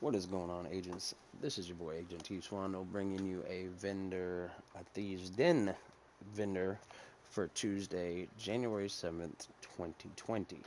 What is going on, agents? This is your boy, Agent TSwandol, bringing you a Thieves Den vendor for Tuesday, January 7th, 2020.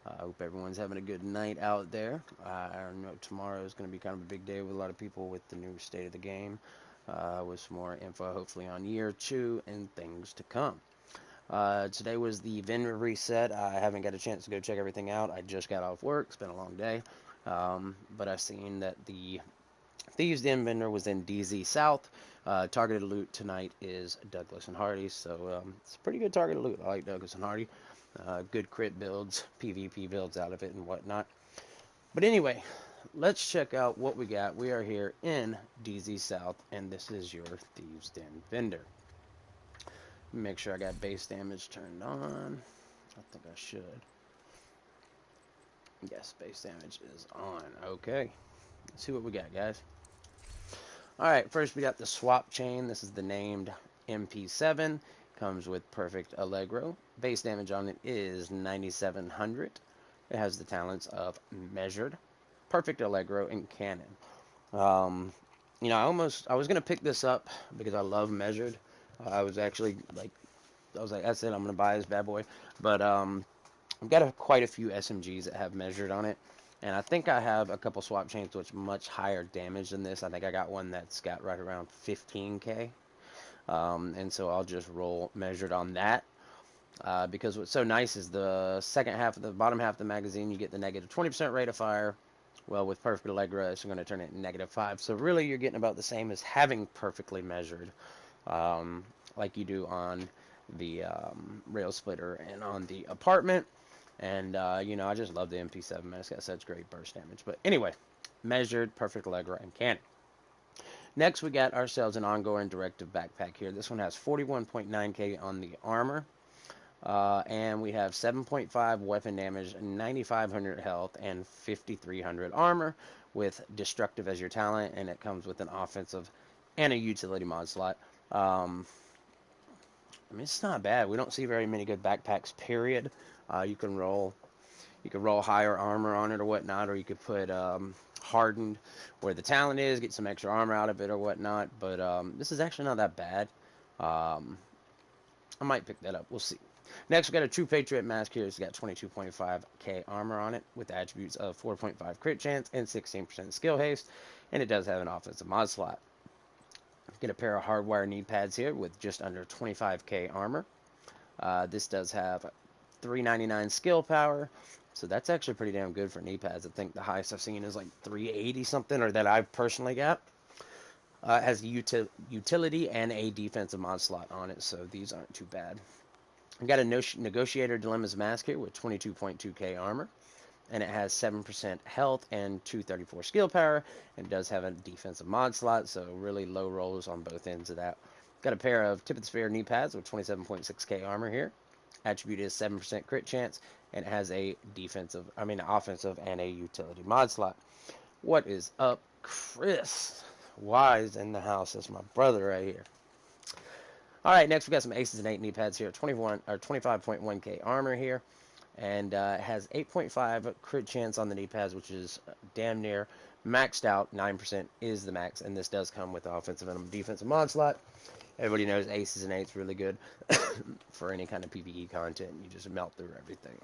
I hope everyone's having a good night out there. I know tomorrow is going to be kind of a big day with a lot of people with the new state of the game, with some more info hopefully on year two and things to come. Today was the vendor reset. I haven't got a chance to go check everything out. I just got off work. It's been a long day. But I've seen that the Thieves Den vendor was in DZ South. Targeted loot tonight is Douglas and Hardy. So it's pretty good targeted loot. I like Douglas and Hardy. Good crit builds, PvP builds out of it and whatnot. But anyway, let's check out what we got. We are here in DZ South, and this is your Thieves Den vendor. Make sure I got base damage turned on. I think I should. Yes, base damage is on. Okay. Let's see what we got, guys. Alright, first we got the swap chain. This is the named MP7. Comes with perfect Allegro. Base damage on it is 9,700. It has the talents of measured, perfect Allegro, and cannon. I was going to pick this up because I love measured. I was actually like, that's it, I'm going to buy this bad boy. But I've got quite a few SMGs that have measured on it. And I think I have a couple swap chains which much higher damage than this. I think I got one that's got right around 15k. And so I'll just roll measured on that. Because what's so nice is the bottom half of the magazine, you get the negative 20% rate of fire. Well, with perfect Allegro, it's going to turn it -5. So really, you're getting about the same as having perfectly measured, like you do on the rail splitter and on the apartment. And, I just love the MP7, man. It's got such great burst damage. But anyway, measured, perfect Allegro, and cannon. Next, we got ourselves an ongoing directive backpack here. This one has 41.9k on the armor. And we have 7.5 weapon damage, 9,500 health, and 5,300 armor with destructive as your talent. And it comes with an offensive and a utility mod slot. It's not bad. We don't see very many good backpacks, period. You can roll higher armor on it or whatnot, or you could put hardened where the talent is, get some extra armor out of it or whatnot. But this is actually not that bad. I might pick that up. We'll see. Next, we got a True Patriot mask here. It's got 22.5k armor on it with attributes of 4.5 crit chance and 16% skill haste, and it does have an offensive mod slot. Get a pair of hardwire knee pads here with just under 25k armor. This does have 399 skill power, so that's actually pretty damn good for knee pads. I think the highest I've seen is like 380 something, or that I've personally got. It has utility and a defensive mod slot on it, so these aren't too bad. I've got a Negotiator Dilemma's mask here with 22.2k armor, and it has 7% health and 234 skill power, and does have a defensive mod slot, so really low rolls on both ends of that. Got a pair of Tip of the Spear knee pads with 27.6k armor here. Attribute is 7% crit chance, and it has a offensive and a utility mod slot. What is up, Chris? Wise in the house. That's my brother right here. All right, next we got some Aces and 8 knee pads here. 25.1k armor here, and it has 8.5 crit chance on the knee pads, which is damn near maxed out. 9% is the max, and this does come with the offensive and defensive mod slot. Everybody knows Aces and 8's really good for any kind of PvE content. You just melt through everything.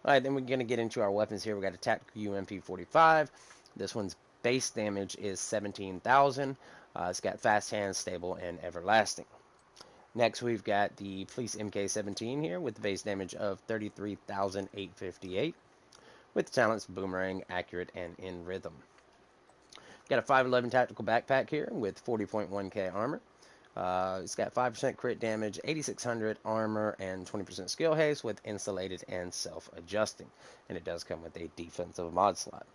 All right, then we're going to get into our weapons here. We got a Tactical UMP45. This one's base damage is 17,000. It's got fast hands, stable, and everlasting. Next, we've got the Police MK17 here with the base damage of 33,858 with the talents Boomerang, Accurate, and In Rhythm. Got a 511 tactical backpack here with 40.1k armor. It's got 5% crit damage, 8,600 armor, and 20% skill haste with insulated and self-adjusting. And it does come with a defensive mod slot.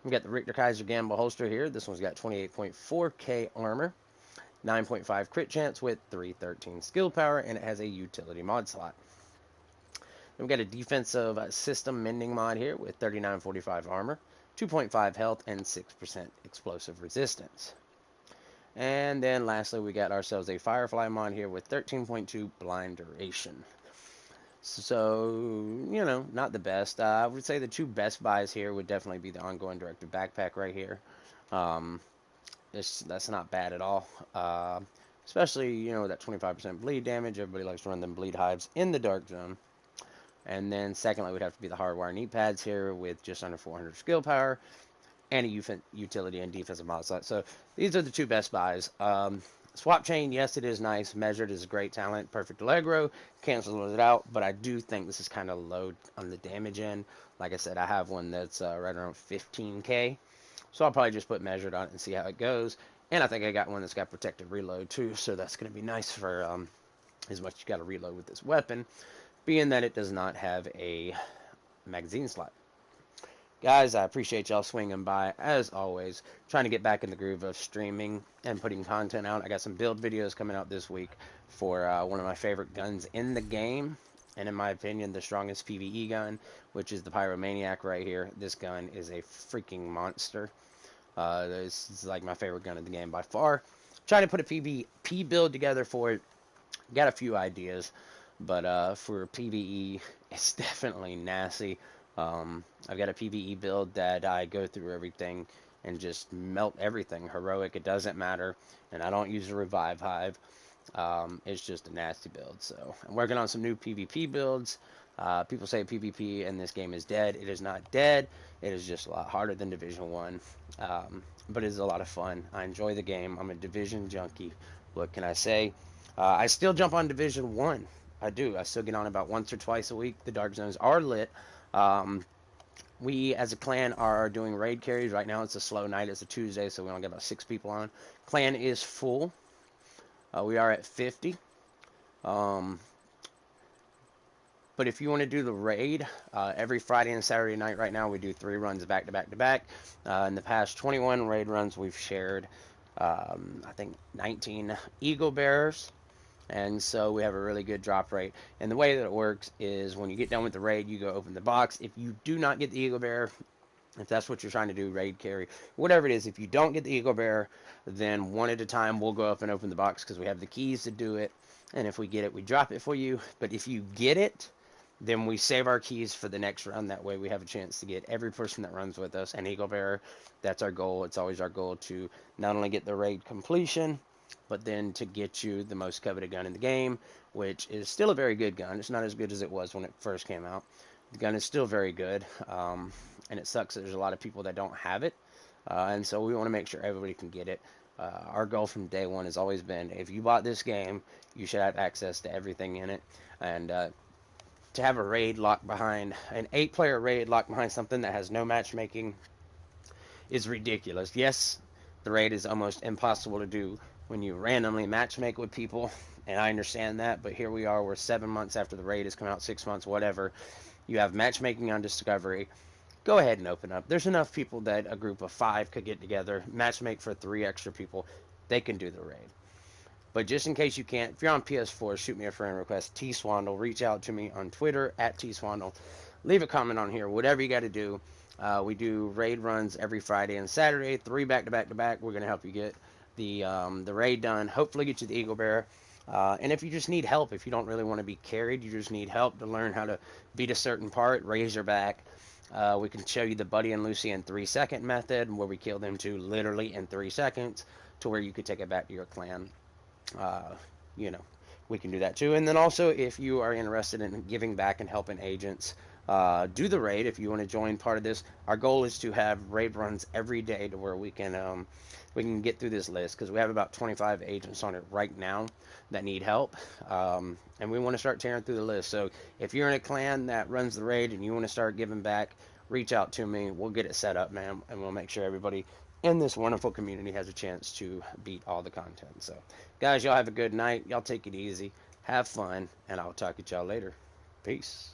We've got the Richter Kaiser Gamble holster here. This one's got 28.4k armor, 9.5 crit chance with 313 skill power, and it has a utility mod slot. Then we've got a defensive system mending mod here with 3945 armor, 2.5 health, and 6% explosive resistance. And then lastly, we got ourselves a Firefly mod here with 13.2 blind duration. So, you know, not the best. I would say the two best buys here would definitely be the ongoing directive backpack right here. Um, that's not bad at all. Especially, you know, with that 25% bleed damage. Everybody likes to run them bleed hives in the dark zone. And then secondly, would have to be the hardwire knee pads here with just under 400 skill power and a utility and defensive mod slot. So these are the two best buys. Swap chain, yes, it is nice. Measured is a great talent. Perfect Allegro cancels it out, but I do think this is kind of low on the damage end. Like I said, I have one that's right around 15k, so I'll probably just put measured on it and see how it goes. And I think I got one that's got protected reload too, so that's going to be nice for as much you got to reload with this weapon, being that it does not have a magazine slot. Guys, I appreciate y'all swinging by, as always. Trying to get back in the groove of streaming and putting content out. I got some build videos coming out this week for one of my favorite guns in the game, and in my opinion, the strongest PvE gun, which is the Pyromaniac right here. This gun is a freaking monster. This is like my favorite gun in the game by far. Trying to put a PvP build together for it. Got a few ideas, but for PvE, it's definitely nasty. I've got a PvE build that I go through everything and just melt everything. Heroic, it doesn't matter. And I don't use a revive hive. It's just a nasty build. So I'm working on some new PvP builds. People say PvP in this game is dead. It is not dead. It is just a lot harder than Division 1. But it is a lot of fun. I enjoy the game. I'm a Division junkie. What can I say? I still jump on Division 1. I do. I still get on about once or twice a week. The dark zones are lit. We, as a clan, are doing raid carries. Right now, it's a slow night. It's a Tuesday, so we only got about 6 people on. Clan is full. We are at 50. But if you want to do the raid, every Friday and Saturday night right now, we do 3 runs back to back to back. In the past 21 raid runs, we've shared, I think, 19 Eagle Bearers. And so we have a really good drop rate. And the way that it works is when you get done with the raid, you go open the box. If you do not get the Eagle Bearer, if that's what you're trying to do, raid carry, whatever it is, if you don't get the Eagle Bearer, then one at a time we'll go up and open the box because we have the keys to do it. And if we get it, we drop it for you. But if you get it, then we save our keys for the next run. That way we have a chance to get every person that runs with us an Eagle Bearer. That's our goal. It's always our goal to not only get the raid completion, but then to get you the most coveted gun in the game, which is still a very good gun. It's not as good as it was when it first came out. The gun is still very good, and it sucks that there's a lot of people that don't have it, and so we want to make sure everybody can get it. Our goal from day one has always been, if you bought this game, you should have access to everything in it, and to have a raid locked behind, an 8-player raid locked behind something that has no matchmaking is ridiculous. Yes, the raid is almost impossible to do when you randomly matchmake with people, and I understand that, but here we are, we're 7 months after the raid has come out, 6 months, whatever. You have matchmaking on Discovery. Go ahead and open up. There's enough people that a group of 5 could get together, matchmake for 3 extra people. They can do the raid. But just in case you can't, if you're on PS4, shoot me a friend request, TSwandol. Reach out to me on Twitter, @TSwandol. Leave a comment on here, whatever you got to do. We do raid runs every Friday and Saturday, 3 back to back to back. We're going to help you get the raid done, hopefully get you the Eagle Bearer. And if you just need help, if you don't really want to be carried, you just need help to learn how to beat a certain part, Razorback. We can show you the Buddy and Lucy in 3-second method, where we kill them to literally in 3 seconds, to where you could take it back to your clan. You know, we can do that too. And then also, if you are interested in giving back and helping agents do the raid, if you want to join part of this, our goal is to have raid runs every day to where we can get through this list, because we have about 25 agents on it right now that need help, and we want to start tearing through the list. So if you're in a clan that runs the raid and you want to start giving back, reach out to me. We'll get it set up, man, and we'll make sure everybody in this wonderful community has a chance to beat all the content. So guys, y'all have a good night. Y'all take it easy, have fun, and I'll talk to y'all later. Peace.